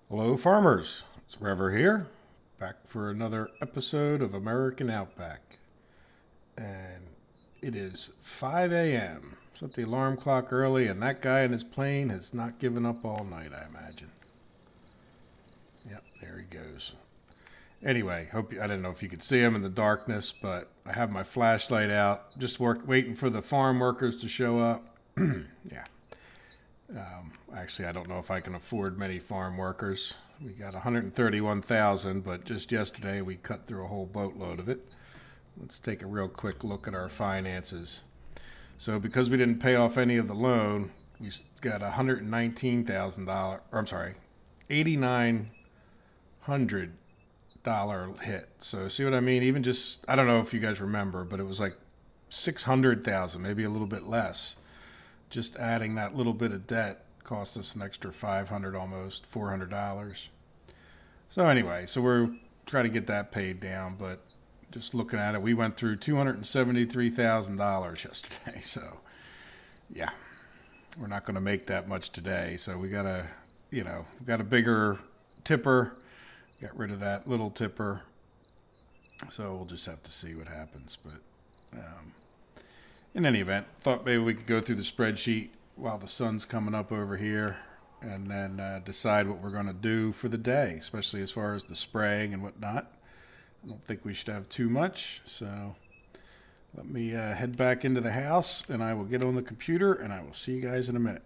Hello farmers, it's Rever here, back for another episode of American Outback. And it is 5 a.m. Set the alarm clock early, and that guy in his plane has not given up all night, I imagine. Yep, there he goes. Anyway, I didn't know if you could see him in the darkness, but I have my flashlight out, just waiting for the farm workers to show up. Yeah. Actually, I don't know if I can afford many farm workers. We got 131,000, but just yesterday we cut through a whole boatload of it. Let's take a real quick look at our finances. So because we didn't pay off any of the loan, we got $119,000, or I'm sorry, $8,900 hit. So see what I mean? Even just, I don't know if you guys remember, but it was like 600,000, maybe a little bit less. Just adding that little bit of debt cost us an extra $500, almost $400. So anyway, so we're trying to get that paid down, but just looking at it, we went through $273,000 yesterday. So yeah, we're not going to make that much today. So we got a, we got a bigger tipper, got rid of that little tipper. So we'll just have to see what happens. But in any event, thought maybe we could go through the spreadsheet while the sun's coming up over here, and then decide what we're going to do for the day, especially as far as the spraying and whatnot. I don't think we should have too much, so let me head back into the house, and I will get on the computer, and I will see you guys in a minute.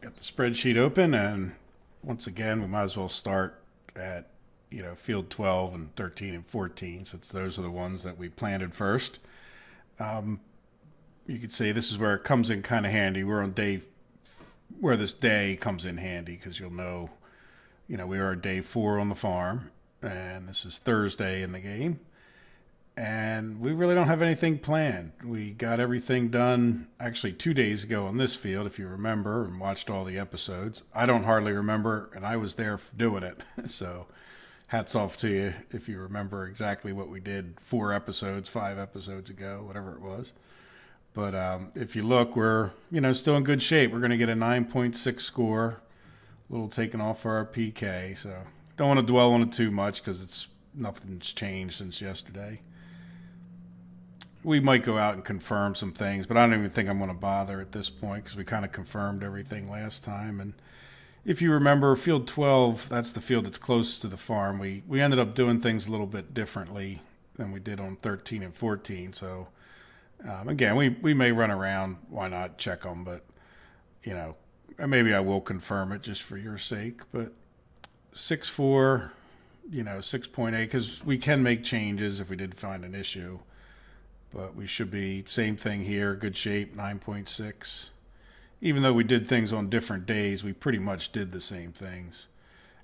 Got the spreadsheet open, and once again, we might as well start at field 12 and 13 and 14, since those are the ones that we planted first. You could say this is where it comes in kind of handy. We're on day where this day comes in handy, because you'll know, we are day 4 on the farm, and this is Thursday in the game, and we really don't have anything planned. We got everything done actually 2 days ago on this field, if you remember and watched all the episodes. I don't hardly remember, and I was there doing it. So hats off to you if you remember exactly what we did 5 episodes ago, whatever it was. But if you look, we're, still in good shape. We're going to get a 9.6 score, a little taken off for our PK. So don't want to dwell on it too much, because nothing's changed since yesterday. We might go out and confirm some things, but I don't even think I'm going to bother at this point, because we kind of confirmed everything last time. And if you remember, field 12, that's the field that's closest to the farm. We ended up doing things a little bit differently than we did on 13 and 14. So again, we may run around, why not check them, but, maybe I will confirm it just for your sake. But 6.4, 6.8, because we can make changes if we did find an issue. But we should be, same thing here, good shape, 9.6. Even though we did things on different days, we pretty much did the same things.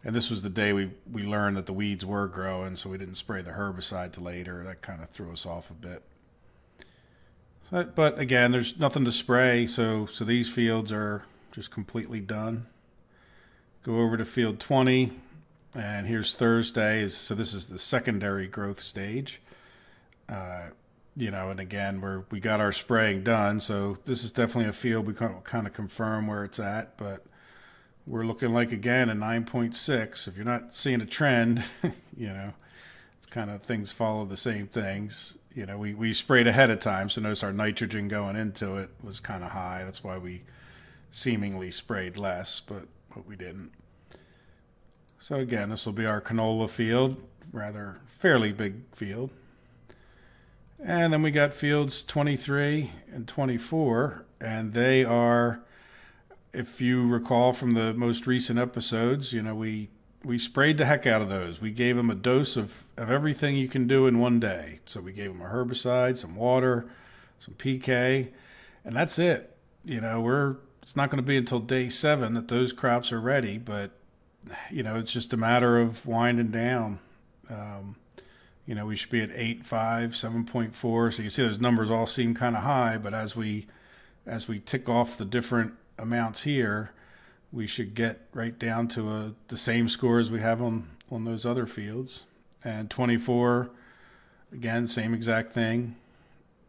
And this was the day we learned that the weeds were growing, so we didn't spray the herbicide till later. That kind of threw us off a bit. But again, there's nothing to spray, so these fields are just completely done. Go over to field 20, and here's Thursday. So this is the secondary growth stage. And again, we got our spraying done, so this is definitely a field we kind of confirm where it's at, but we're looking like, again, a 9.6. If you're not seeing a trend, it's kind of things follow the same things. We sprayed ahead of time, so notice our nitrogen going into it was kind of high. That's why we seemingly sprayed less, but we didn't. So again, this will be our canola field, fairly big field. And then we got fields 23 and 24, and they are, if you recall from the most recent episodes, we sprayed the heck out of those. We gave them a dose of everything you can do in one day. So we gave them a herbicide, some water, some PK, and that's it. It's not going to be until day 7 that those crops are ready, but, it's just a matter of winding down. We should be at 8.5, 7.4. So you see those numbers all seem kind of high, but as we tick off the different amounts here, we should get right down to the same score as we have on those other fields. And 24, again, same exact thing.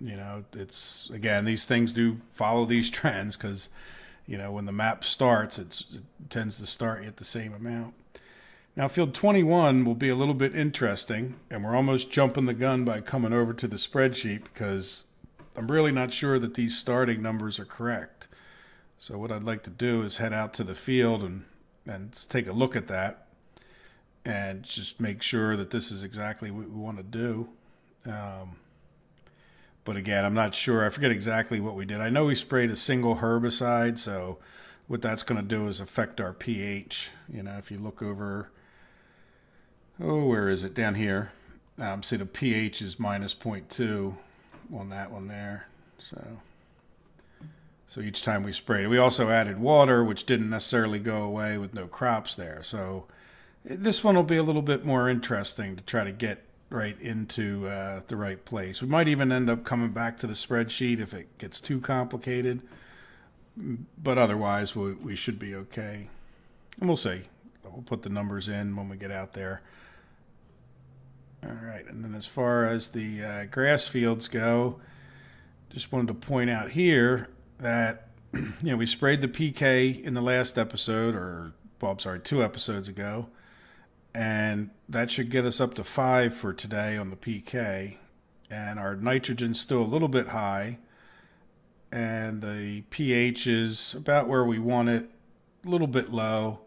It's, again, these things do follow these trends, because, when the map starts, it tends to start at the same amount. Now field 21 will be a little bit interesting, and we're almost jumping the gun by coming over to the spreadsheet because I'm really not sure that these starting numbers are correct. So what I'd like to do is head out to the field and take a look at that and just make sure that this is exactly what we want to do. But again, I'm not sure. I forget exactly what we did. I know we sprayed a single herbicide, so what that's going to do is affect our pH. You know, if you look over, oh, where is it? Down here. See, the pH is minus 0.2 on that one there. So each time we sprayed it. We also added water, which didn't necessarily go away with no crops there. So this one will be a little bit more interesting to try to get right into the right place. We might even end up coming back to the spreadsheet if it gets too complicated. But otherwise, we should be okay. And we'll see. We'll put the numbers in when we get out there. All right, and then as far as the grass fields go, just wanted to point out here that we sprayed the PK in the last episode, or well, I'm sorry, 2 episodes ago, and that should get us up to 5 for today on the PK. And our nitrogen's still a little bit high, and the pH is about where we want it, a little bit low.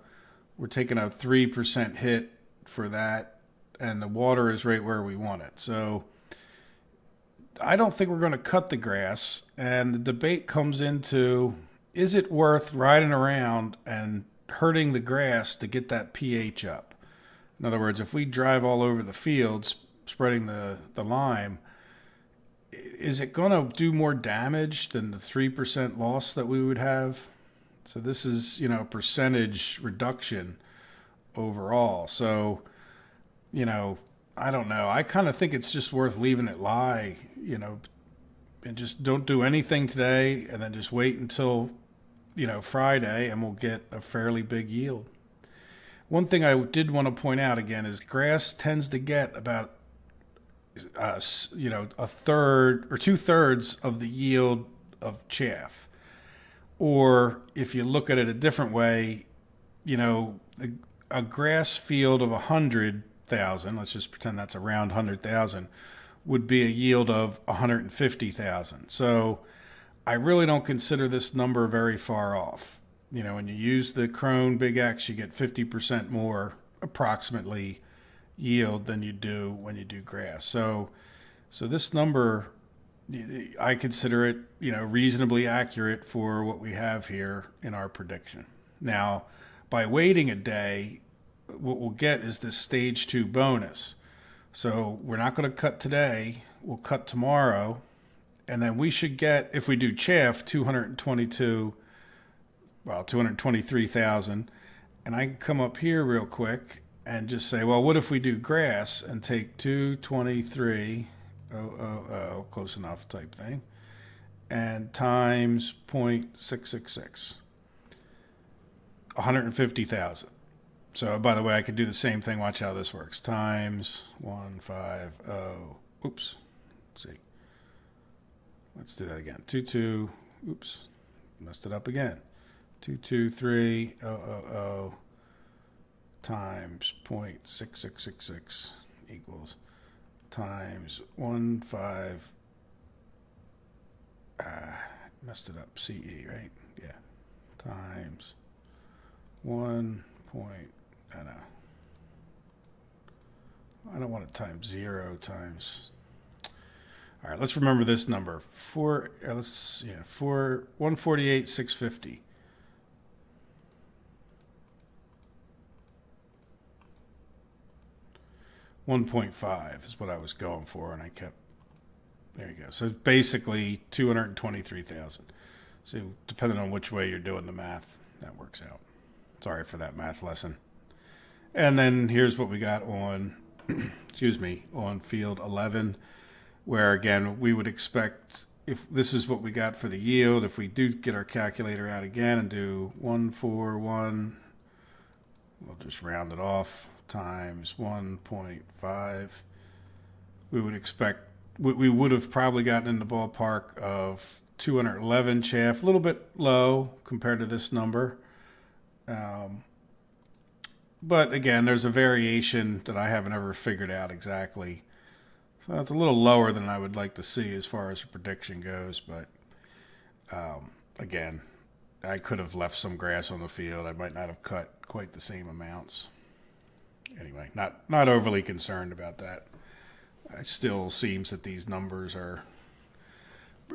We're taking a 3% hit for that, and the water is right where we want it. So I don't think we're going to cut the grass, and the debate comes into, is it worth riding around and hurting the grass to get that pH up? In other words, if we drive all over the fields spreading the lime, is it going to do more damage than the 3% loss that we would have? So this is, a percentage reduction overall. So, I don't know. I kind of think it's just worth leaving it lie, and just don't do anything today, and then just wait until, Friday, and we'll get a fairly big yield. One thing I did want to point out again is grass tends to get about, a third or 2/3 of the yield of chaff. Or if you look at it a different way, a grass field of 100,000, let's just pretend that's around 100,000, would be a yield of 150,000. So I really don't consider this number very far off. When you use the Krone Big X, you get 50% more approximately yield than you do when you do grass. So this number, I consider it, reasonably accurate for what we have here in our prediction. Now, by waiting a day, what we'll get is this stage 2 bonus. So we're not going to cut today. We'll cut tomorrow. And then we should get, if we do chaff, 223,000. And I can come up here real quick and just say, well, what if we do grass and take 223,000, close enough type thing, and times 0.666, 150,000. So, by the way, I could do the same thing. Watch how this works. Times 150. Oops. Let's see. Let's do that again. 22. Oops. Messed it up again. 223,000 times 0.6666 equals times 15. Messed it up. CE, right? Yeah. Times 1. I don't want to times 0 times. All right, let's remember this number. 148,650. 1.5 is what I was going for, and I kept. There you go. So basically 223,000. So depending on which way you're doing the math, that works out. Sorry for that math lesson. And then here's what we got on, on field 11, where again, we would expect, if this is what we got for the yield, if we do get our calculator out again and do 141, we'll just round it off, times 1.5, we would expect, we would have probably gotten in the ballpark of 211 chaff, a little bit low compared to this number. But again, there's a variation that I haven't ever figured out exactly. So it's a little lower than I would like to see as far as a prediction goes. But again, I could have left some grass on the field. I might not have cut quite the same amounts. Anyway, not overly concerned about that. It still seems that these numbers are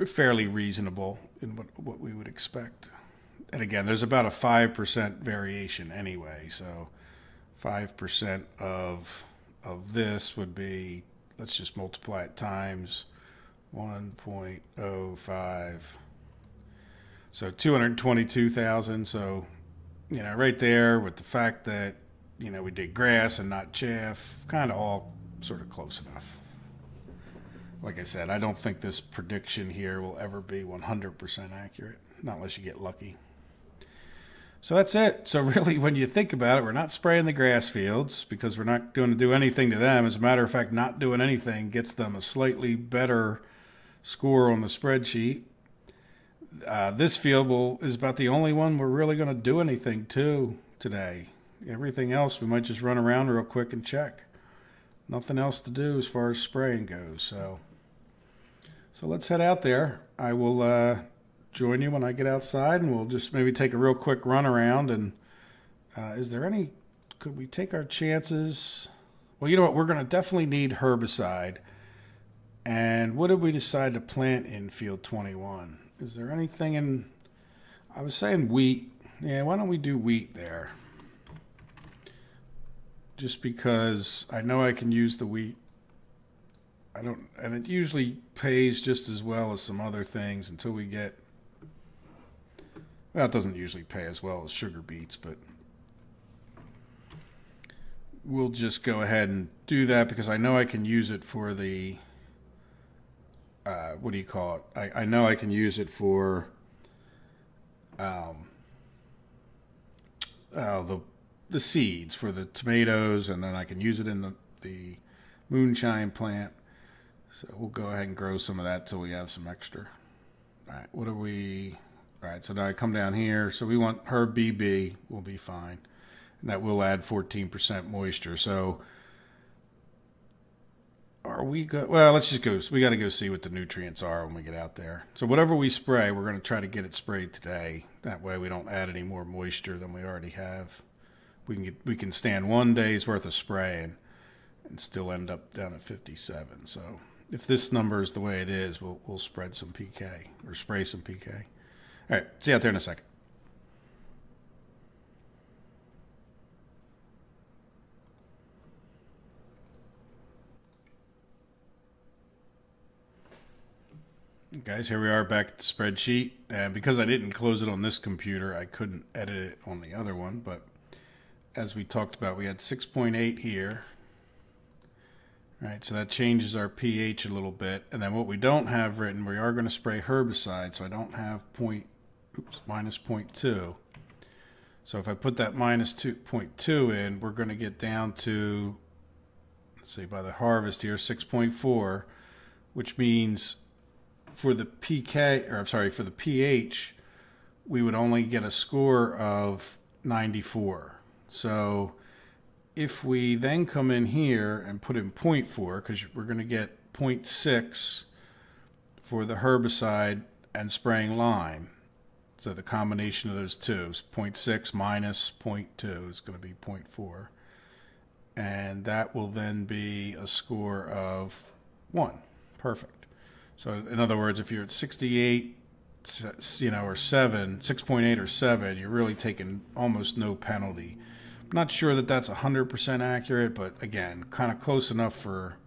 fairly reasonable in what we would expect. And again, there's about a 5% variation anyway. So 5% of this would be, let's just multiply it times 1.05. So 222,000. So, right there with the fact that, we did grass and not chaff, kind of all sort of close enough. Like I said, I don't think this prediction here will ever be 100% accurate, not unless you get lucky. So that's it. So really, when you think about it, we're not spraying the grass fields because we're not going to do anything to them. As a matter of fact, not doing anything gets them a slightly better score on the spreadsheet. This field is about the only one we're really going to do anything to today. Everything else we might just run around real quick and check. Nothing else to do as far as spraying goes. So let's head out there. I will join you when I get outside, and we'll just maybe take a real quick run around. And could we take our chances? Well, you know what? We're going to definitely need herbicide. And what did we decide to plant in field 21? Is there anything I was saying wheat. Yeah, why don't we do wheat there? Just because I know I can use the wheat. And it usually pays just as well as some other things until we get, well, it doesn't usually pay as well as sugar beets, but we'll just go ahead and do that because I know I can use it for the, what do you call it? I know I can use it for the seeds for the tomatoes, and then I can use it in the moonshine plant. So we'll go ahead and grow some of that till we have some extra. All right, all right, so now I come down here. So we want herb BB will be fine. And that will add 14% moisture. So are we good? Well, let's just go. We got to go see what the nutrients are when we get out there. So whatever we spray, we're going to try to get it sprayed today. That way we don't add any more moisture than we already have. We can stand 1 day's worth of spraying and still end up down at 57. So if this number is the way it is, we'll spread some PK or spray some PK. All right, see you out there in a second. Guys, here we are back at the spreadsheet. And because I didn't close it on this computer, I couldn't edit it on the other one. But as we talked about, we had 6.8 here. All right, so that changes our pH a little bit. And then what we don't have written, we are going to spray herbicide, so I don't have minus 0.2. So if I put that minus 0.2 in, we're going to get down to, let's see, by the harvest here, 6.4, which means for the for the pH, we would only get a score of 94. So if we then come in here and put in 0.4, because we're going to get 0.6 for the herbicide and spraying lime. So the combination of those two is 0.6 minus 0.2 is going to be 0.4. And that will then be a score of 1. Perfect. So in other words, if you're at 68, or 7, 6.8 or 7, you're really taking almost no penalty. I'm not sure that that's 100% accurate, but again, kind of close enough for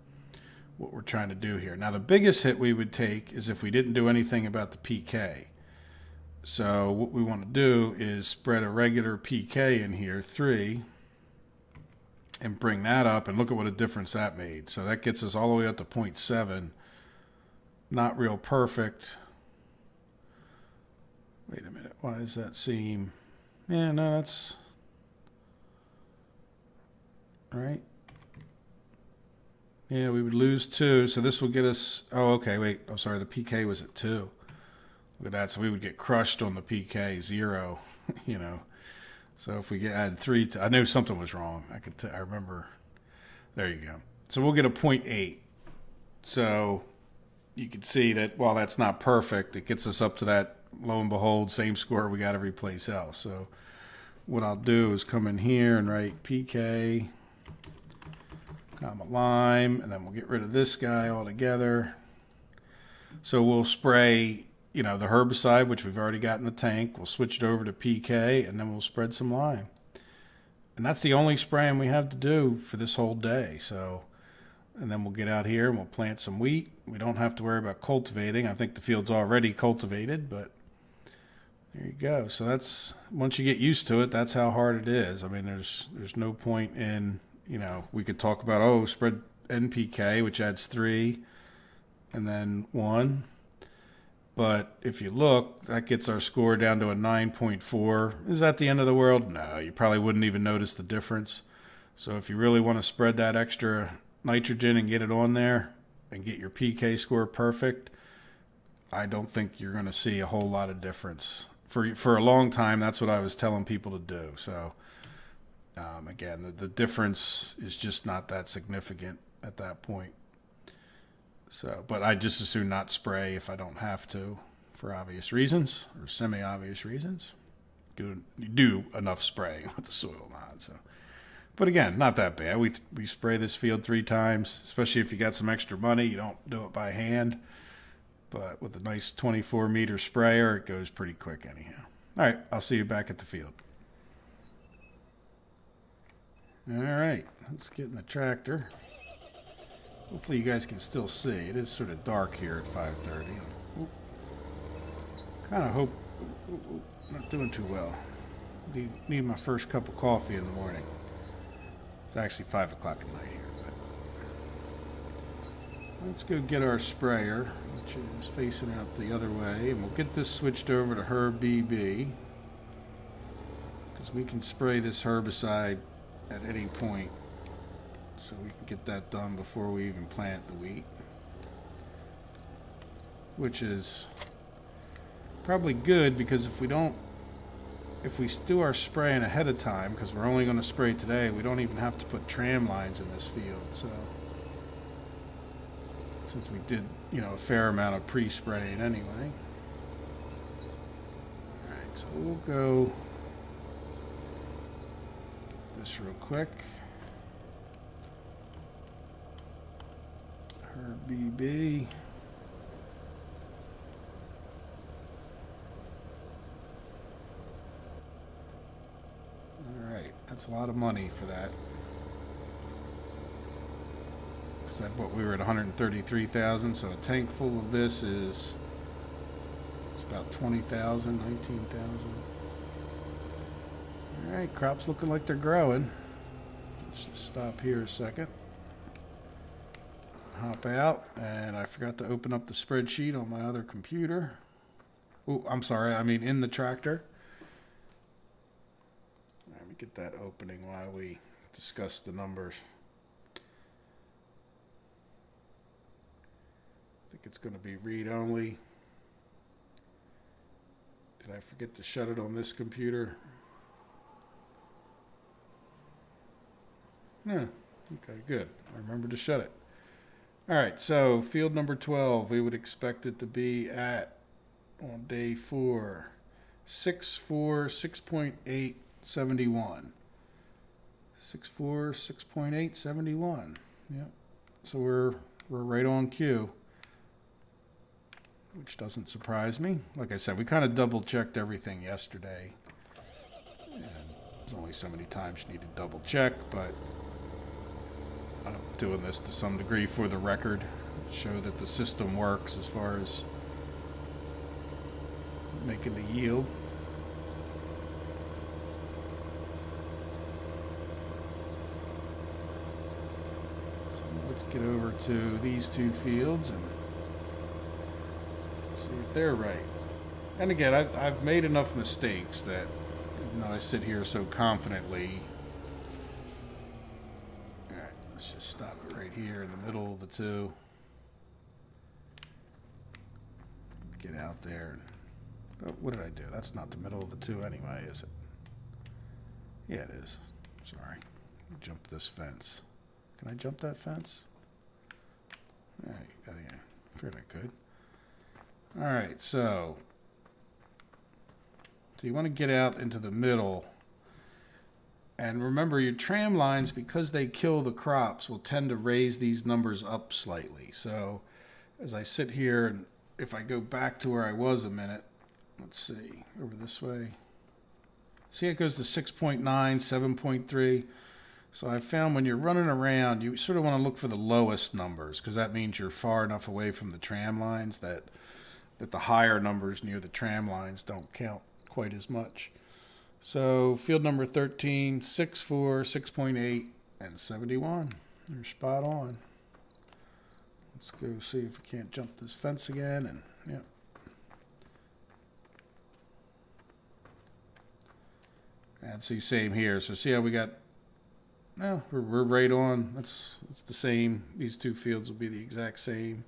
what we're trying to do here. Now, the biggest hit we would take is if we didn't do anything about the PK. So what we want to do is spread a regular PK in here, 3, and bring that up, and look at what a difference that made. So that gets us all the way up to 0.7. Not real perfect. Wait a minute. Why does that seem... Yeah, no, that's... Right? Yeah, we would lose 2. So this will get us... Oh, okay, wait. I'm sorry. The PK was at 2. Look at that. So we would get crushed on the PK, 0. So if we add 3, I knew something was wrong. I remember. There you go. So we'll get a 0.8. So you can see that while that's not perfect, it gets us up to that, lo and behold, same score we got every place else. So what I'll do is come in here and write PK, comma lime, and then we'll get rid of this guy altogether. So we'll spray, the herbicide, which we've already got in the tank. We'll switch it over to PK, and then we'll spread some lime. And that's the only spraying we have to do for this whole day. So, and then we'll get out here and we'll plant some wheat. We don't have to worry about cultivating. I think the field's already cultivated, but there you go. So that's, once you get used to it, that's how hard it is. I mean, there's no point in, we could talk about, spread NPK, which adds 3 and then 1. But if you look, that gets our score down to a 9.4. Is that the end of the world? No, you probably wouldn't even notice the difference. So if you really want to spread that extra nitrogen and get it on there and get your PK score perfect, I don't think you're going to see a whole lot of difference. For a long time, that's what I was telling people to do. So again, the difference is just not that significant at that point. So, but I just as soon not spray if I don't have to, for obvious reasons or semi-obvious reasons. You do enough spraying with the soil mod. So, but again, not that bad. We spray this field 3 times, especially if you got some extra money. You don't do it by hand, but with a nice 24-meter sprayer, it goes pretty quick anyhow. All right, I'll see you back at the field. All right, let's get in the tractor. Hopefully you guys can still see. It is sort of dark here at 5:30. Kind of hope, not doing too well. Need my first cup of coffee in the morning. It's actually 5 o'clock at night here. But let's go get our sprayer, which is facing out the other way, and we'll get this switched over to Herb BB, because we can spray this herbicide at any point. So we can get that done before we even plant the wheat, which is probably good, because if we do our spraying ahead of time, because we're only going to spray today, we don't even have to put tram lines in this field. So since we did, a fair amount of pre-spraying anyway. All right, so we'll go get this real quick. BB. All right, that's a lot of money for that. Because we were at 133,000, so a tank full of this is about 20,000, 19,000. All right, crops looking like they're growing. Let's just stop here a second. Hop out, and I forgot to open up the spreadsheet on my other computer. Oh, I'm sorry, I mean in the tractor. Let me get that opening while we discuss the numbers. I think it's going to be read only. Did I forget to shut it on this computer? Yeah, okay, good. I remembered to shut it. All right, so field number 12, we would expect it to be at, on day 4, 6.871. 6.4, 6.871. Yep. So we're right on cue, which doesn't surprise me. Like I said, we kind of double checked everything yesterday, and there's only so many times you need to double check, but I'm doing this to some degree for the record, show that the system works as far as making the yield. So let's get over to these 2 fields and see if they're right. And again, I've made enough mistakes that, even though I sit here so confidently, let's just stop it right here in the middle of the 2. Get out there. Oh, what did I do? That's not the middle of the 2 anyway, is it? Yeah, it is. Sorry. Jump this fence. Can I jump that fence? Yeah, I figured I could. Alright, so you want to get out into the middle. And remember, your tram lines, because they kill the crops, will tend to raise these numbers up slightly. So as I sit here, and if I go back to where I was a minute, let's see, over this way. See, it goes to 6.9, 7.3. So I found when you're running around, you sort of want to look for the lowest numbers, because that means you're far enough away from the tram lines that the higher numbers near the tram lines don't count quite as much. So field number 13, 6.4, 6.8, and 71. You're spot on. Let's go see if we can't jump this fence again. And yeah. And see, same here. So see how we got, well, we're right on. It's the same. These two fields will be the exact same.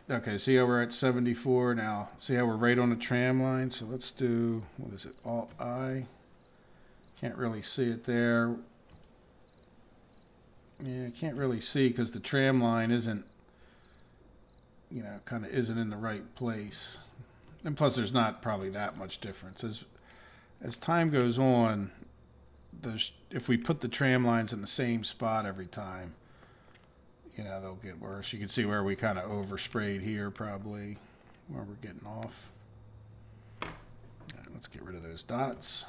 Okay, see how we're at 74 now. See how we're right on the tram line? So let's do, what is it, Alt-I. Can't really see it there. Yeah, can't really see because the tram line isn't, you know, kind of isn't in the right place. And plus there's not probably that much difference. As time goes on, if we put the tram lines in the same spot every time, you know, they'll get worse. You can see where we kind of oversprayed here, probably, where we're getting off. Right, let's get rid of those dots.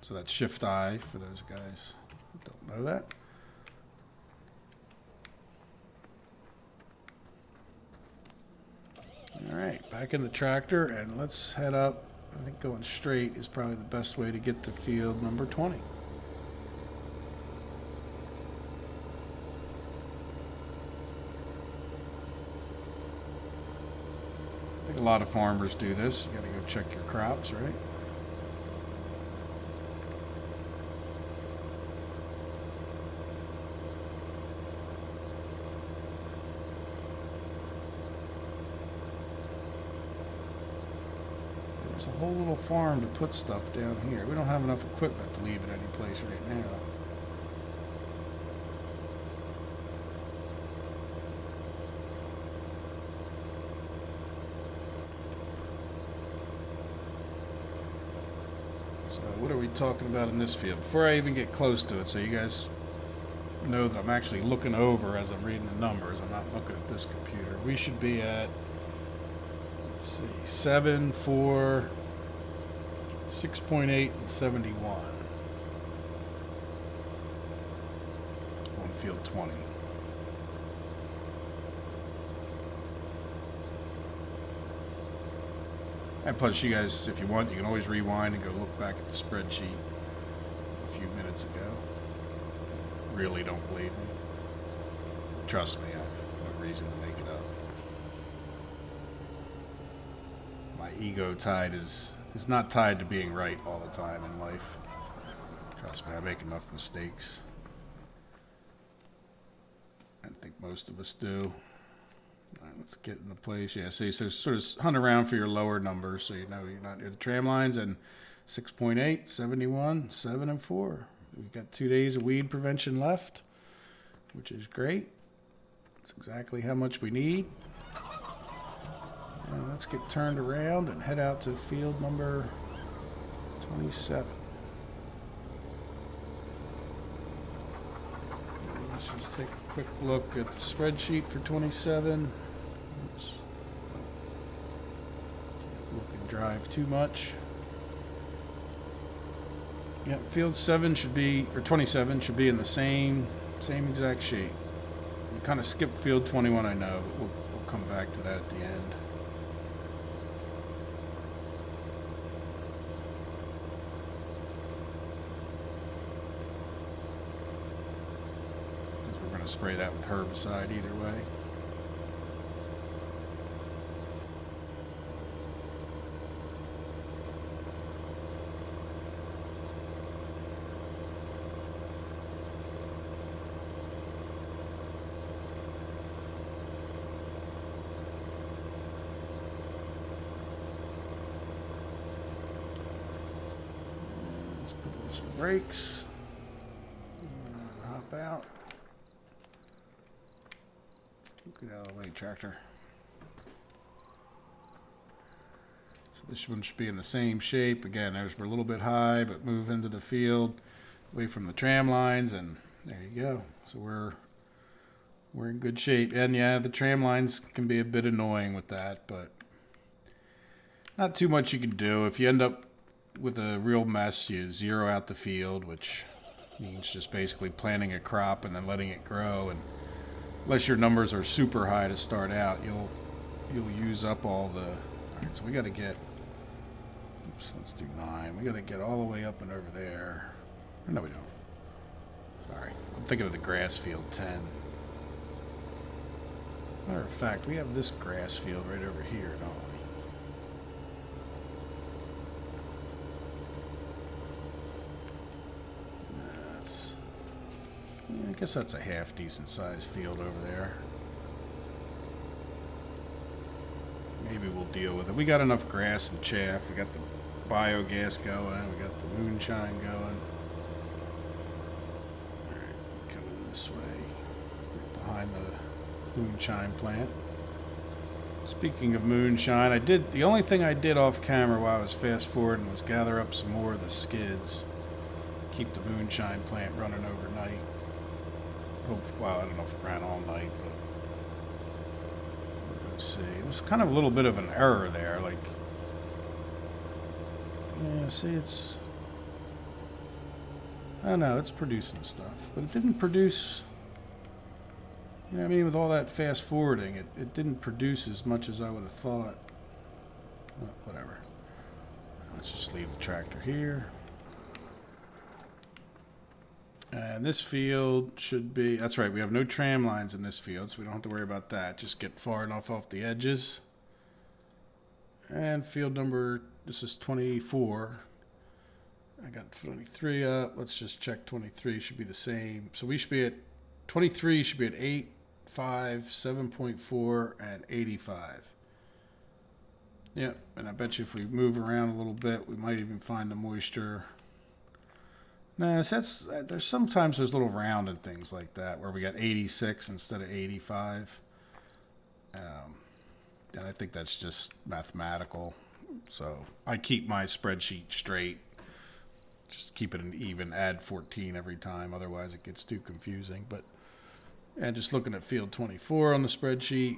So that's Shift-I for those guys who don't know that. All right, back in the tractor, and let's head up. I think going straight is probably the best way to get to field number 20. A lot of farmers do this. You gotta go check your crops, right? There's a whole little farm to put stuff down here. We don't have enough equipment to leave it any place right now. So what are we talking about in this field? Before I even get close to it, so you guys know that I'm actually looking over as I'm reading the numbers. I'm not looking at this computer. We should be at, let's see, 7, 4, 6.8, and 71 on field 20. And plus, you guys, if you want, you can always rewind and go look back at the spreadsheet a few minutes ago. Really don't believe me? Trust me, I have no reason to make it up. My ego is not tied to being right all the time in life. Trust me, I make enough mistakes. I think most of us do. All right, let's get into place. Yeah, see, so sort of hunt around for your lower numbers so you know you're not near the tram lines. And 6.8, 71, 7, and 4. We've got 2 days of weed prevention left, which is great. That's exactly how much we need. And let's get turned around and head out to field number 27. Let's just take a quick look at the spreadsheet for 27. Oops. Can't look and drive too much. Yeah, field 7 should be, or 27 should be in the same exact sheet. We kind of skipped field 21, I know, but we'll come back to that at the end. Spray that with herbicide either way. some brakes. Hop out. Get out of the way, tractor. So this one should be in the same shape. Again, we're a little bit high, but move into the field, away from the tram lines, and there you go. So we're in good shape. And yeah, the tram lines can be a bit annoying with that, but not too much you can do. If you end up with a real mess, you zero out the field, which means just basically planting a crop and then letting it grow. And unless your numbers are super high to start out, you'll use up all the. All right, so we got to get. Oops, let's do 9. We got to get all the way up and over there. Or no, we don't. Sorry, I'm thinking of the grass field 10. Matter of fact, we have this grass field right over here, don't we? I guess that's a half decent sized field over there. Maybe we'll deal with it. We got enough grass and chaff. We got the biogas going. We got the moonshine going. Alright, coming this way. Behind the moonshine plant. Speaking of moonshine, the only thing I did off camera while I was fast forwarding was gather up some more of the skids. Keep the moonshine plant running overnight. Well, I don't know if it ran all night, but we're going to see. It was kind of a little bit of an error there. Like, yeah, see, I don't know, it's producing stuff. But it didn't produce, you know what I mean, with all that fast forwarding, it didn't produce as much as I would have thought. Well, whatever. Let's just leave the tractor here. And this field should be, that's right, we have no tram lines in this field, so we don't have to worry about that. Just get far enough off the edges. And field number, this is 24. I got 23 up. Let's just check 23, should be the same. So we should be at, 23 should be at 8, 5, 7.4, and 85. Yep, and I bet you if we move around a little bit, we might even find the moisture. No, there's sometimes there's little rounded things like that where we got 86 instead of 85. And I think that's just mathematical. So I keep my spreadsheet straight. Just keep it an even, add 14 every time. Otherwise it gets too confusing. But and just looking at field 24 on the spreadsheet.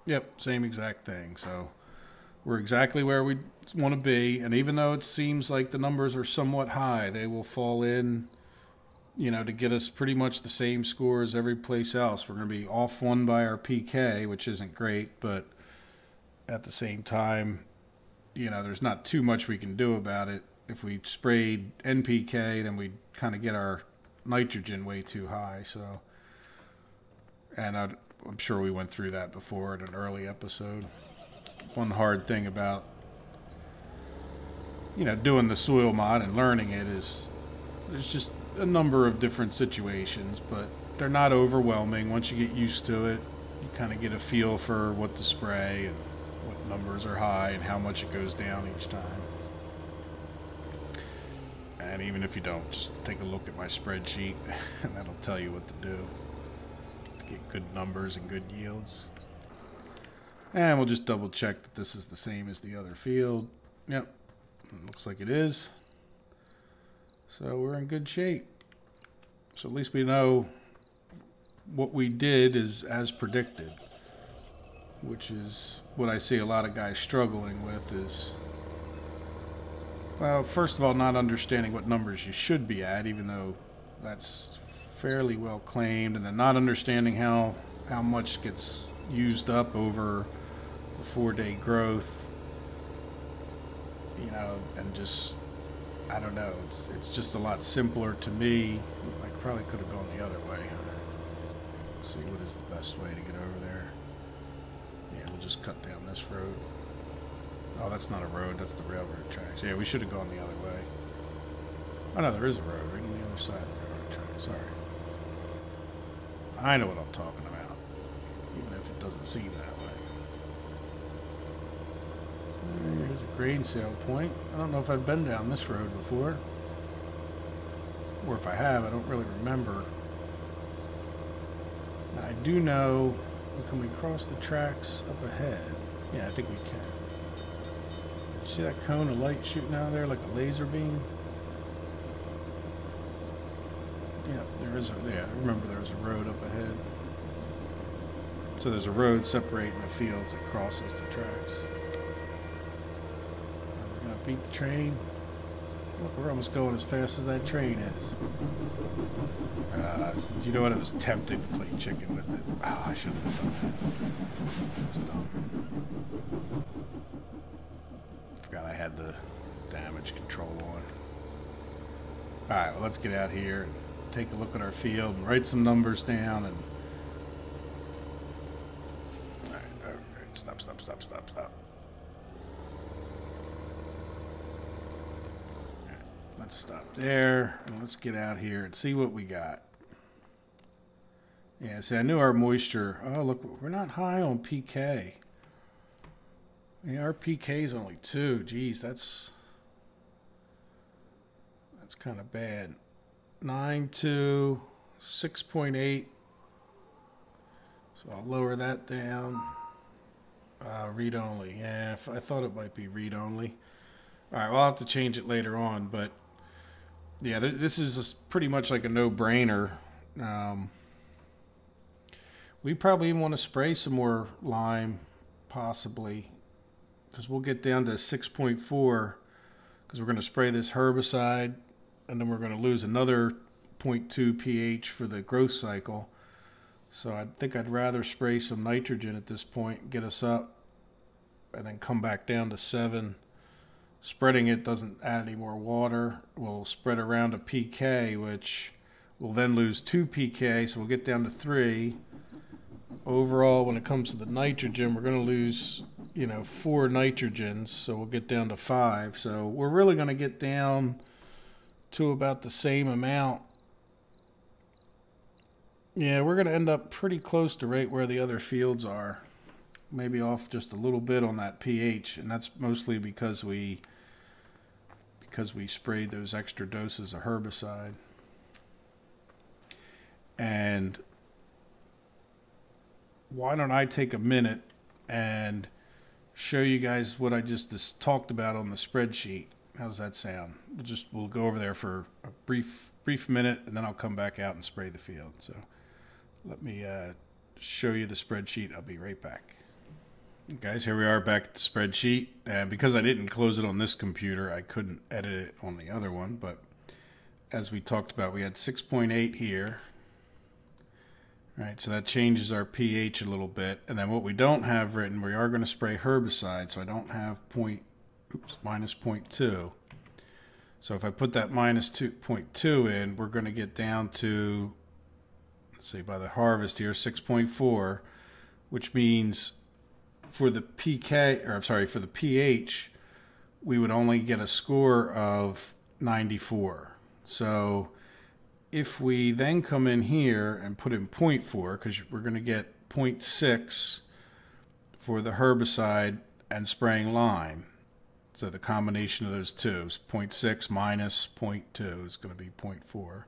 Yep, same exact thing. So we're exactly where we want to be, and even though it seems like the numbers are somewhat high, they will fall in, you know, to get us pretty much the same score as every place else. We're going to be off one by our PK, which isn't great, but at the same time, you know, there's not too much we can do about it. If we sprayed NPK, then we'd kind of get our nitrogen way too high. So, and I'm sure we went through that before in an early episode. One hard thing about, you know, doing the soil mod and learning it is there's just a number of different situations, but they're not overwhelming. Once you get used to it, you kind of get a feel for what to spray and what numbers are high and how much it goes down each time. And even if you don't, just take a look at my spreadsheet and that'll tell you what to do to get good numbers and good yields. And we'll just double check that this is the same as the other field. Yep, looks like it is. So we're in good shape. So at least we know what we did is as predicted, which is what I see a lot of guys struggling with is, well, first of all, not understanding what numbers you should be at, even though that's fairly well claimed, and then not understanding how much gets used up over the 4-day growth, you know, and just, I don't know, it's just a lot simpler to me. I probably could have gone the other way. Let's see, what is the best way to get over there? Yeah, we'll just cut down this road. Oh, that's not a road, that's the railroad tracks. Yeah, we should have gone the other way. Oh no, there is a road right on the other side of the railroad tracks, sorry. I know what I'm talking about, even if it doesn't seem that way. Here's a grain sale point. I don't know if I've been down this road before. Or if I have, I don't really remember. Now, I do know, can we cross the tracks up ahead? Yeah, I think we can. See that cone of light shooting out of there like a laser beam? Yeah, there is yeah, I remember there was a road up ahead. So there's a road separating the fields that crosses the tracks. We're gonna beat the train. Look, we're almost going as fast as that train is. You know what? It was tempting to play chicken with it. Oh, I shouldn't have done that. It was dumb. Forgot I had the damage control on. Alright, well, let's get out here and take a look at our field and write some numbers down. And Alright, stop. Let's stop there, and let's get out here and see what we got. Yeah, see, I knew our moisture... Oh, look, we're not high on PK. Yeah, our PK is only 2. Geez, that's kind of bad. 9.2, 6.8. So I'll lower that down. Read only. Yeah, I thought it might be read only. All right, well, I'll have to change it later on, but... Yeah, this is pretty much like a no-brainer. We probably even want to spray some more lime, possibly, because we'll get down to 6.4, because we're going to spray this herbicide, and then we're going to lose another 0.2 pH for the growth cycle. So I think I'd rather spray some nitrogen at this point, get us up, and then come back down to 7. Spreading it doesn't add any more water. We'll spread around a PK, which will then lose 2 PK, so we'll get down to 3. Overall, when it comes to the nitrogen, we're going to lose, 4 nitrogens, so we'll get down to 5. So we're really going to get down to about the same amount. Yeah, we're going to end up pretty close to right where the other fields are. Maybe off just a little bit on that pH, and that's mostly because we sprayed those extra doses of herbicide. And why don't I take a minute and show you guys what I just talked about on the spreadsheet. How's that sound? We'll go over there for a brief minute, and then I'll come back out and spray the field. So let me show you the spreadsheet. I'll be right back. Guys, here we are back at the spreadsheet, and because I didn't close it on this computer, I couldn't edit it on the other one, but as we talked about, we had 6.8 here. All right, so that changes our pH a little bit, and then what we don't have written, we are going to spray herbicide, so I don't have minus 0.2. So if I put that minus 0.2 in, we're going to get down to, let's see, by the harvest here, 6.4, which means for the for the pH, we would only get a score of 94. So if we then come in here and put in 0.4, because we're going to get 0.6 for the herbicide and spraying lime. So the combination of those two is 0.6 minus 0.2 is going to be 0.4.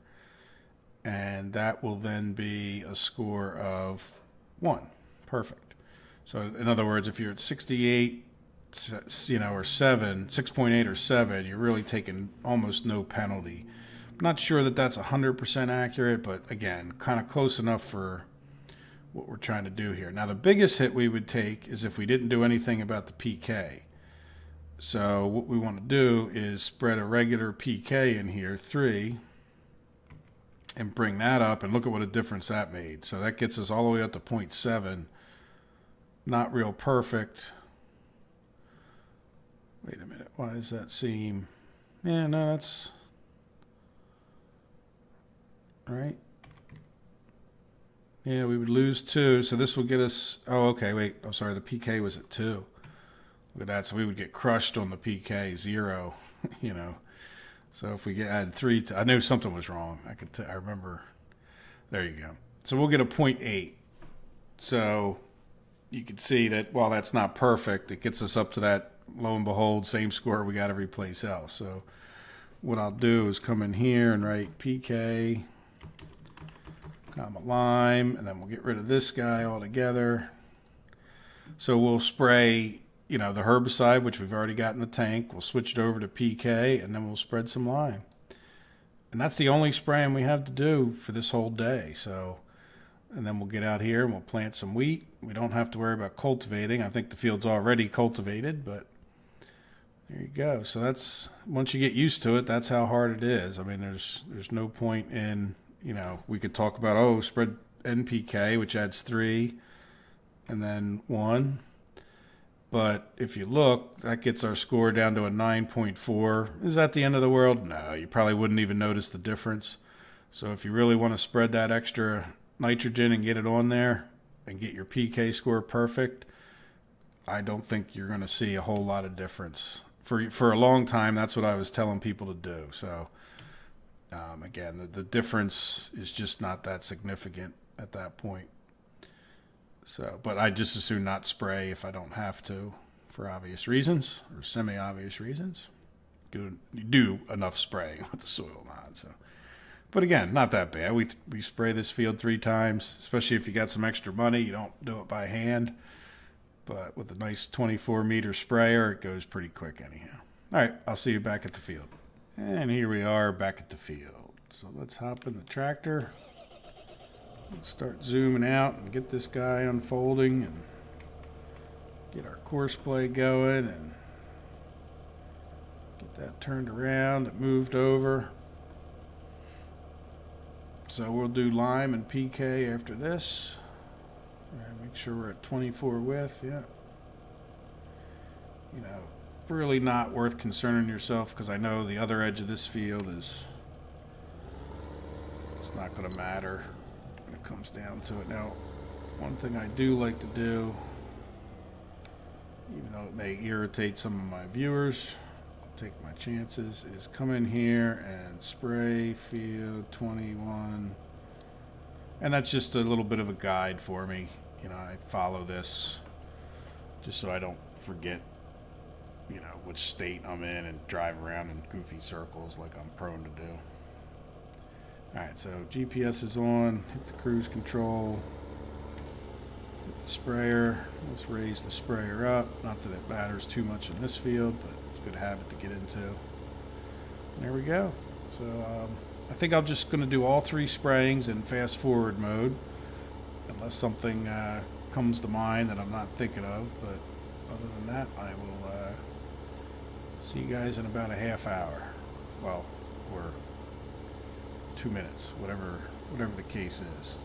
And that will then be a score of 1. Perfect. So in other words, if you're at 68, or 7, 6.8 or 7, you're really taking almost no penalty. I'm not sure that that's 100% accurate, but again, kind of close enough for what we're trying to do here. Now, the biggest hit we would take is if we didn't do anything about the PK. So what we want to do is spread a regular PK in here, 3, and bring that up, and look at what a difference that made. So that gets us all the way up to 0.7. Not real perfect. Wait a minute. Why does that seem... Yeah, no, that's... Right? Yeah, we would lose 2. So this will get us... Oh, okay, wait. I'm sorry. The PK was at 2. Look at that. So we would get crushed on the PK, 0. So if we add 3... I knew something was wrong. I remember... There you go. So we'll get a 0.8. So... You can see that while that's not perfect, it gets us up to that, lo and behold, same score we got every place else. So what I'll do is come in here and write PK, comma lime, and then we'll get rid of this guy altogether. So we'll spray, you know, the herbicide, which we've already got in the tank. We'll switch it over to PK, and then we'll spread some lime. And that's the only spraying we have to do for this whole day. So, and then we'll get out here and we'll plant some wheat. We don't have to worry about cultivating. I think the field's already cultivated, but there you go. So that's, once you get used to it, that's how hard it is. I mean, there's no point in, you know, we could talk about, oh, spread NPK, which adds 3 and then 1. But if you look, that gets our score down to a 9.4. Is that the end of the world? No, you probably wouldn't even notice the difference. So if you really want to spread that extra nitrogen and get it on there and get your PK score perfect, I don't think you're going to see a whole lot of difference. For a long time, that's what I was telling people to do. So again, the difference is just not that significant at that point. So, but I just as soon not spray if I don't have to, for obvious reasons or semi-obvious reasons. You do enough spraying with the soil mod. So, but again, not that bad. We spray this field 3 times, especially if you got some extra money. You don't do it by hand, but with a nice 24-meter sprayer, it goes pretty quick anyhow. All right, I'll see you back at the field. And here we are back at the field. So let's hop in the tractor. Let's start zooming out and get this guy unfolding and get our course play going and get that turned around and moved over. So we'll do lime and PK after this. And make sure we're at 24 width, yeah. You know, really not worth concerning yourself because I know the other edge of this field is, it's not going to matter. It comes down to it. Now, one thing I do like to do, even though it may irritate some of my viewers, I'll take my chances, is come in here and spray field 21. And that's just a little bit of a guide for me. You know, I follow this just so I don't forget, you know, which state I'm in and drive around in goofy circles like I'm prone to do. Alright, so GPS is on, hit the cruise control, hit the sprayer. Let's raise the sprayer up. Not that it matters too much in this field, but it's a good habit to get into. And there we go. So I think I'm just going to do all 3 sprayings in fast forward mode, unless something comes to mind that I'm not thinking of. But other than that, I will see you guys in about a half hour. Well, or 2 minutes, whatever the case is.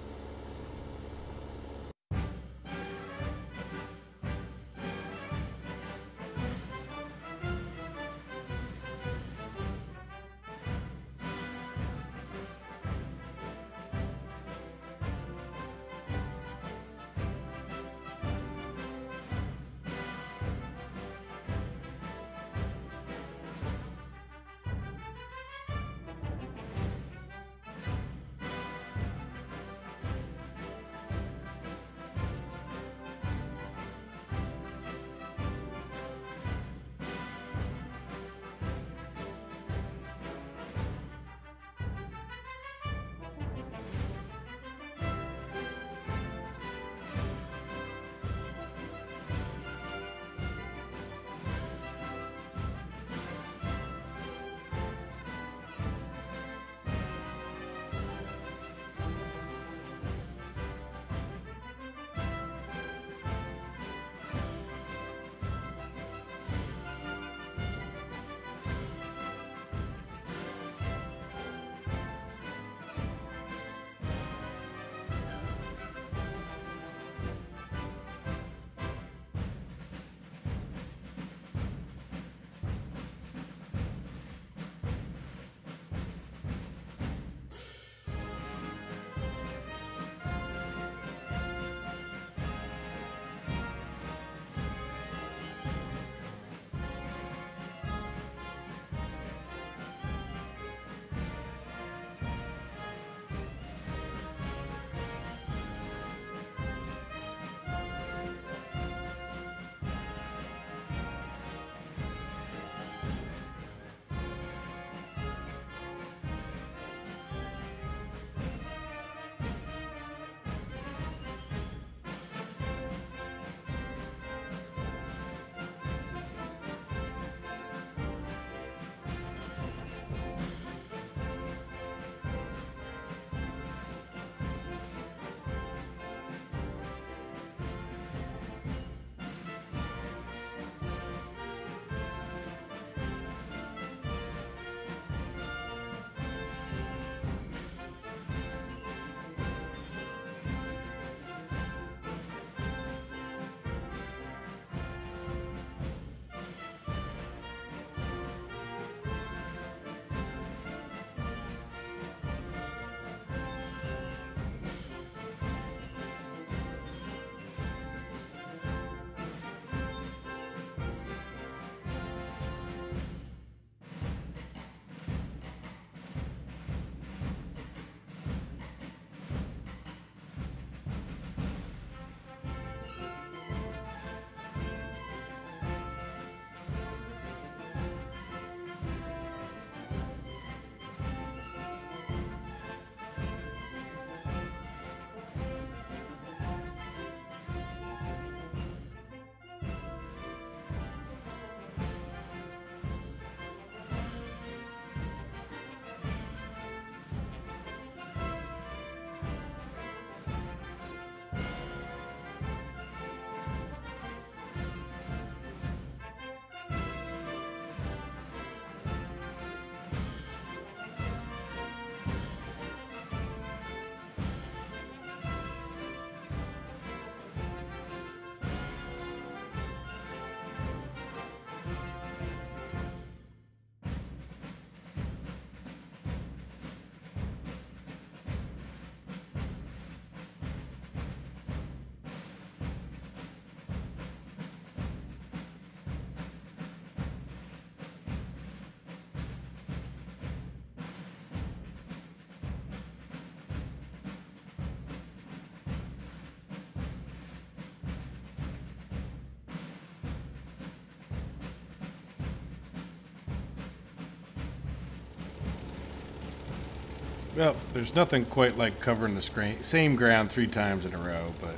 Well, there's nothing quite like covering the same ground 3 times in a row, but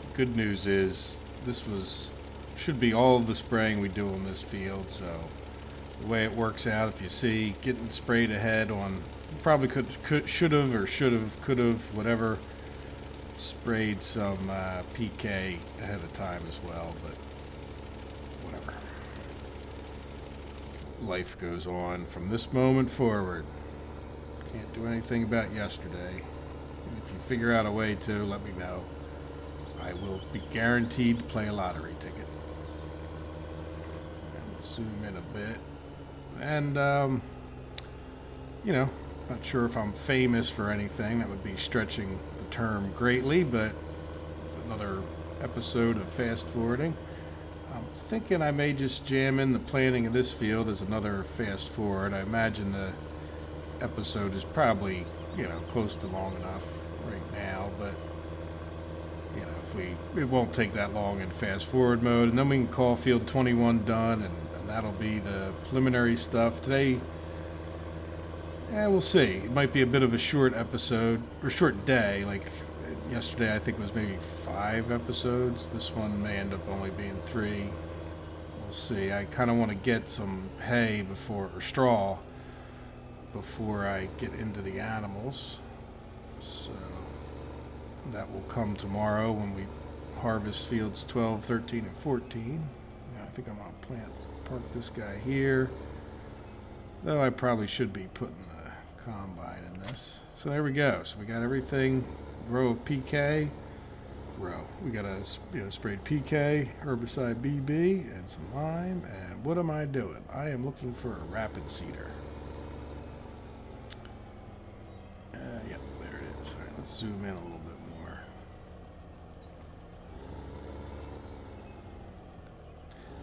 the good news is this should be all of the spraying we do on this field, so the way it works out, if you see getting sprayed ahead on, probably should have, whatever, sprayed some PK ahead of time as well, but whatever. Life goes on from this moment forward. Can't do anything about yesterday. And if you figure out a way to, let me know. I will be guaranteed to play a lottery ticket. And let's zoom in a bit. And, you know, not sure if I'm famous for anything. That would be stretching the term greatly, but another episode of fast forwarding. I'm thinking I may just jam in the planning of this field as another fast forward. I imagine the episode is probably, you know, close to long enough right now, but you know, it won't take that long in fast forward mode, and then we can call field 21 done, and that'll be the preliminary stuff today. Yeah, we'll see. It might be a bit of a short episode or short day. Like yesterday, I think it was maybe 5 episodes. This one may end up only being 3. We'll see. I kind of want to get some hay or straw before I get into the animals, so that will come tomorrow when we harvest fields 12, 13, and 14. Yeah, I think I'm gonna park this guy here, though I probably should be putting the combine in this. So there we go. So we got everything. Row of PK. We got a sprayed PK, herbicide BB, and some lime. And what am I doing? I am looking for a rapid seeder. Yep, there it is. All right, let's zoom in a little bit more.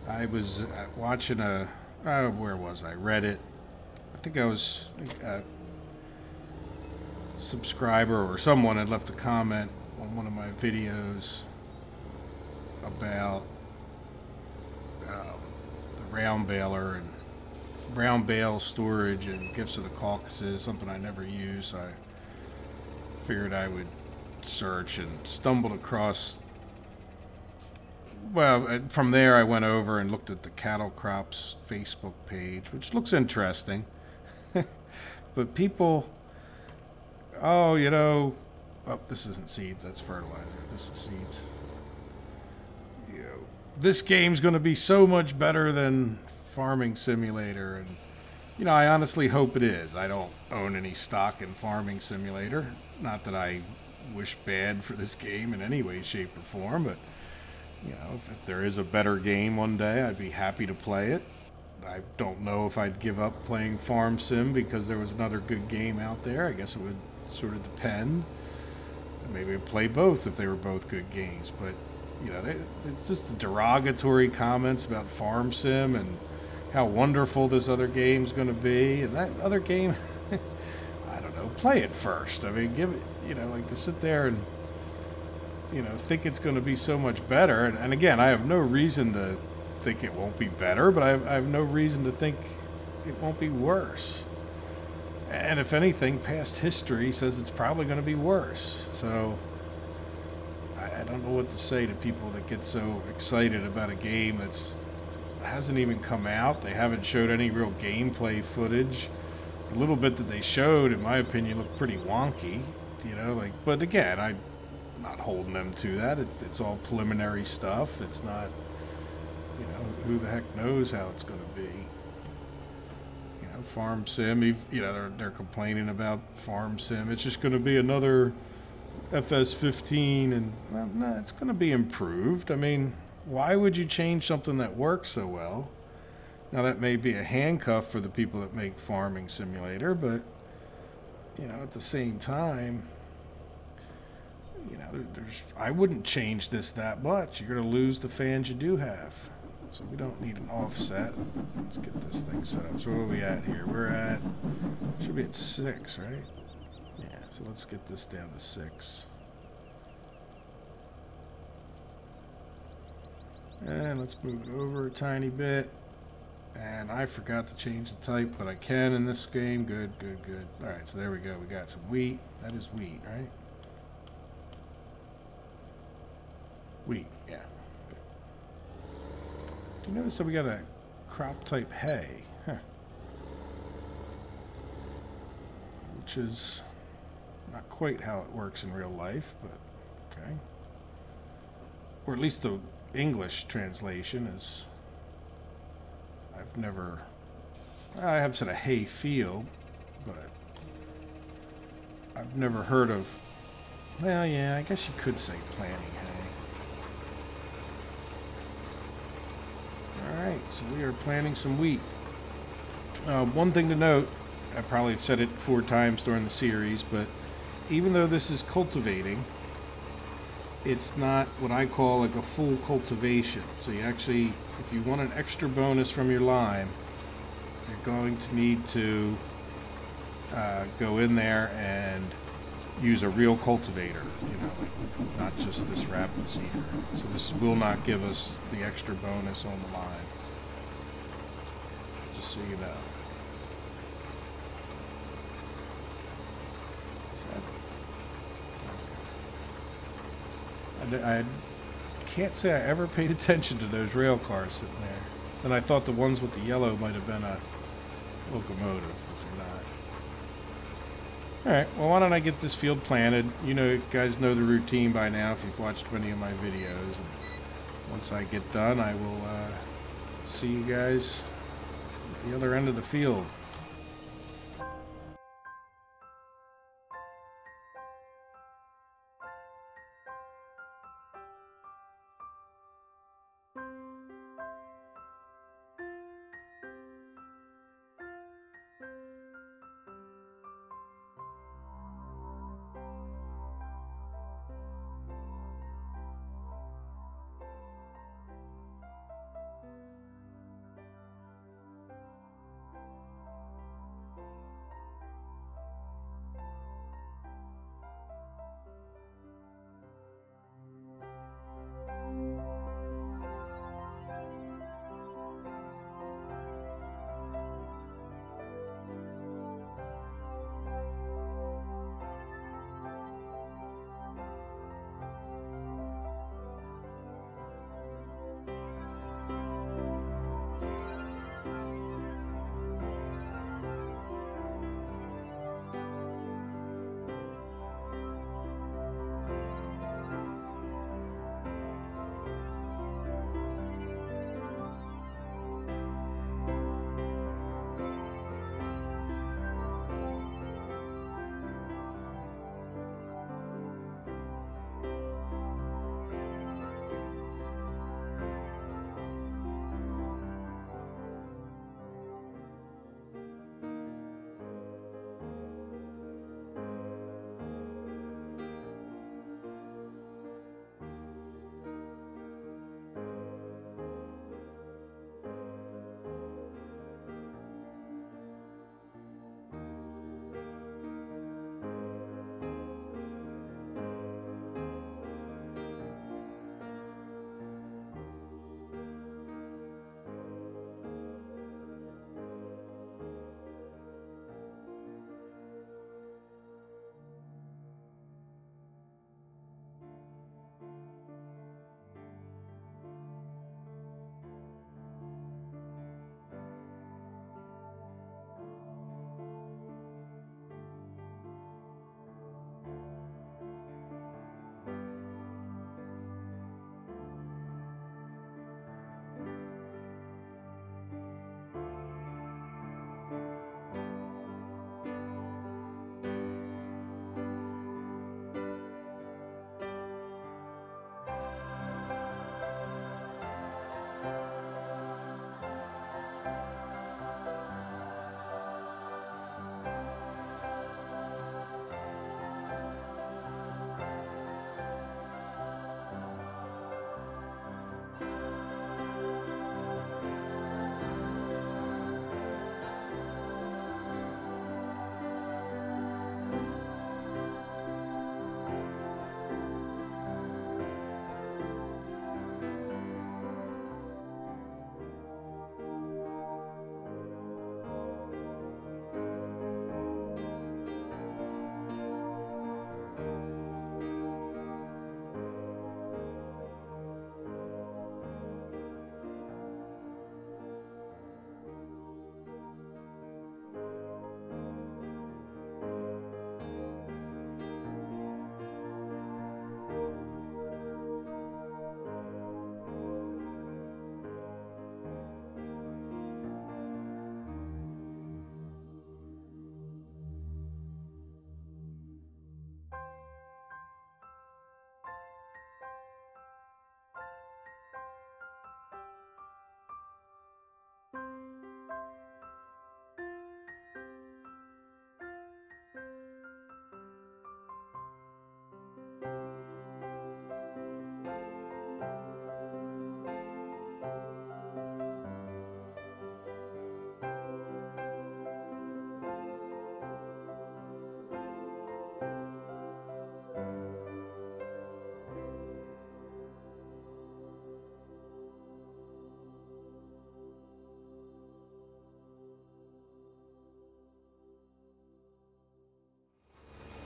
I was watching where was I? Reddit. I think I was a subscriber or someone had left a comment on one of my videos about the round baler and brown bale storage and Gifts of the Caucasus, something I never use. I figured I would search and stumbled across, well, from there I went over and looked at the Cattle Crops Facebook page, which looks interesting. But people, oh, you know, oh, this isn't seeds, that's fertilizer. This is seeds. You know, this game's going to be so much better than Farming Simulator, and you know, I honestly hope it is. I don't own any stock in Farming Simulator. Not that I wish bad for this game in any way, shape, or form, but you know, if there is a better game one day, I'd be happy to play it. I don't know if I'd give up playing Farm Sim because there was another good game out there. I guess it would sort of depend. Maybe I'd play both if they were both good games, but you know, it's just the derogatory comments about Farm Sim and how wonderful this other game's going to be, and that other game, I don't know, play it first. I mean, give it, you know, like to sit there and, you know, think it's going to be so much better. And again, I have no reason to think it won't be better, but I have no reason to think it won't be worse. And if anything, past history says it's probably going to be worse. So I don't know what to say to people that get so excited about a game that's hasn't even come out. They haven't showed any real gameplay footage. The little bit that they showed, in my opinion, looked pretty wonky, you know, like, but again, I'm not holding them to that. It's all preliminary stuff. It's not, you know, who the heck knows how it's going to be. You know, Farm Sim, you know, they're complaining about Farm Sim. It's just going to be another FS15, and well, no, it's going to be improved. I mean, why would you change something that works so well? Now, that may be a handcuff for the people that make Farming Simulator, but, you know, at the same time, you know, I wouldn't change this that much. You're going to lose the fans you do have. So we don't need an offset. Let's get this thing set up. So where are we at here? We're at, should be at 6, right? Yeah, so let's get this down to 6. And let's move it over a tiny bit. And I forgot to change the type, but I can in this game. Good, good, good. Alright, so there we go. We got some wheat. That is wheat, right? Wheat, yeah. Good. Do you notice that we got a crop type hay? Huh. Which is not quite how it works in real life, but okay. Or at least the English translation is... I have said a hay field, but I've never heard of... Well, yeah, I guess you could say planting hay. Alright, so we are planting some wheat. One thing to note, I probably have said it 4 times during the series, but even though this is cultivating, it's not what I call like a full cultivation. So you actually, if you want an extra bonus from your lime, you're going to need to go in there and use a real cultivator, you know, not just this rapid seeder. So this will not give us the extra bonus on the lime, just so you know. I can't say I ever paid attention to those rail cars sitting there. And I thought the ones with the yellow might have been a locomotive, but they're not. Alright, well, why don't I get this field planted? You guys know the routine by now if you've watched many of my videos. And once I get done, I will see you guys at the other end of the field.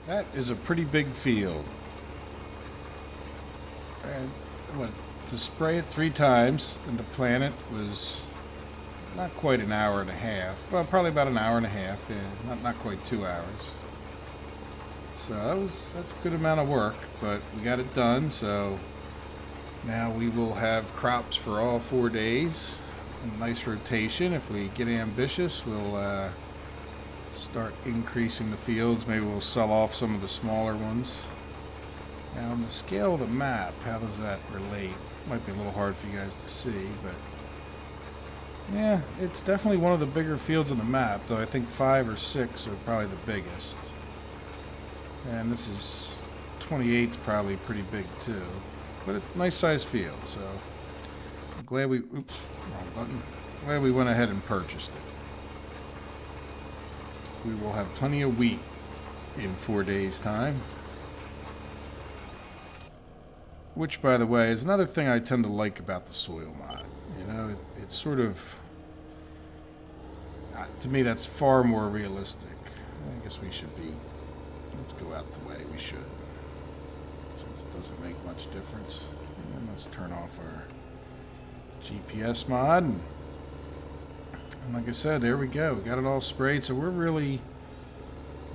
That is a pretty big field. And to spray it 3 times and to plant it was not quite an hour and a half. Well, probably about an hour and a half. Yeah, not quite 2 hours. So that's a good amount of work, but we got it done. So now we will have crops for all 4 days. A nice rotation. If we get ambitious, we'll start increasing the fields. Maybe we'll sell off some of the smaller ones. Now on the scale of the map, how does that relate? Might be a little hard for you guys to see, but yeah, it's definitely one of the bigger fields on the map, though I think 5 or 6 are probably the biggest. And this is 28's probably pretty big too. But a nice sized field, so I'm glad we oops, wrong button. Glad we went ahead and purchased it. We will have plenty of wheat in 4 days' time. Which, by the way, is another thing I tend to like about the soil mod. You know, it's sort of, to me, that's far more realistic. I guess we should be, let's go out the way we should, since it doesn't make much difference. And let's turn off our GPS mod. And like I said, there we go. We got it all sprayed, so we're really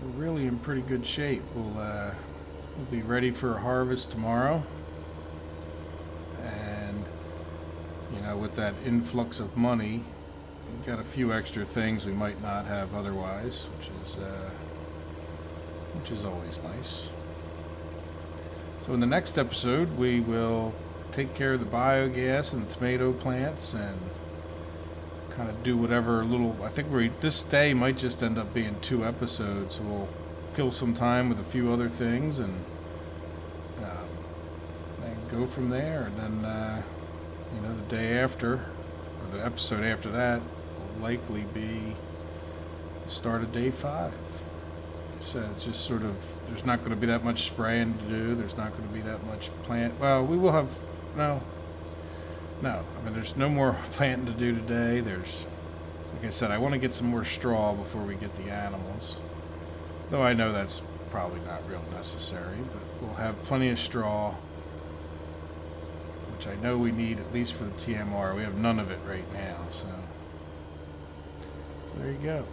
in pretty good shape. We'll be ready for a harvest tomorrow. And you know, with that influx of money, we've got a few extra things we might not have otherwise, which is always nice. So in the next episode, we will take care of the biogas and the tomato plants and kind of do whatever little, I think this day might just end up being 2 episodes, so we'll kill some time with a few other things and go from there. And then you know, the day after, or the episode after that, will likely be the start of day 5. Like I said, it's just sort of, there's not going to be that much spraying to do, there's not going to be that much plant, well, we will have, no, I mean, there's no more planting to do today. There's, like I said, I want to get some more straw before we get the animals. Though I know that's probably not real necessary, but we'll have plenty of straw, which I know we need at least for the TMR. We have none of it right now, so there you go.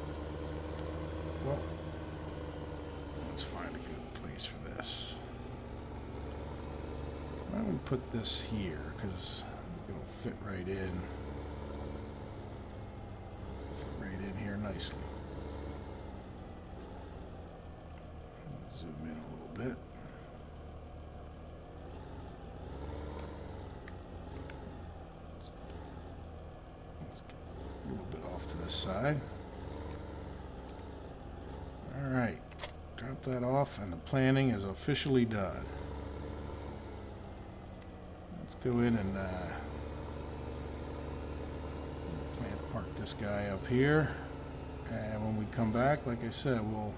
Well, let's find a good place for this. Why don't we put this here, because it'll fit right in. Fit right in here nicely. Zoom in a little bit. Let's get a little bit off to this side. Alright. Drop that off, and the planting is officially done. Let's go in and park this guy up here, and when we come back, like I said, we'll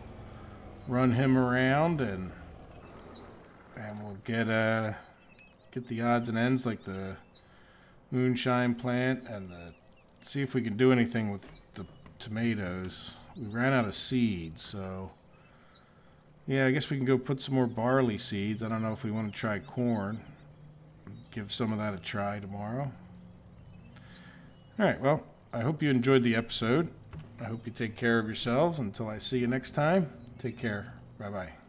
run him around and we'll get the odds and ends, like the moonshine plant, and see if we can do anything with the tomatoes. We ran out of seeds, so yeah, I guess we can go put some more barley seeds. I don't know if we want to try corn. Give some of that a try tomorrow. Alright, well, I hope you enjoyed the episode. I hope you take care of yourselves. Until I see you next time, take care. Bye-bye.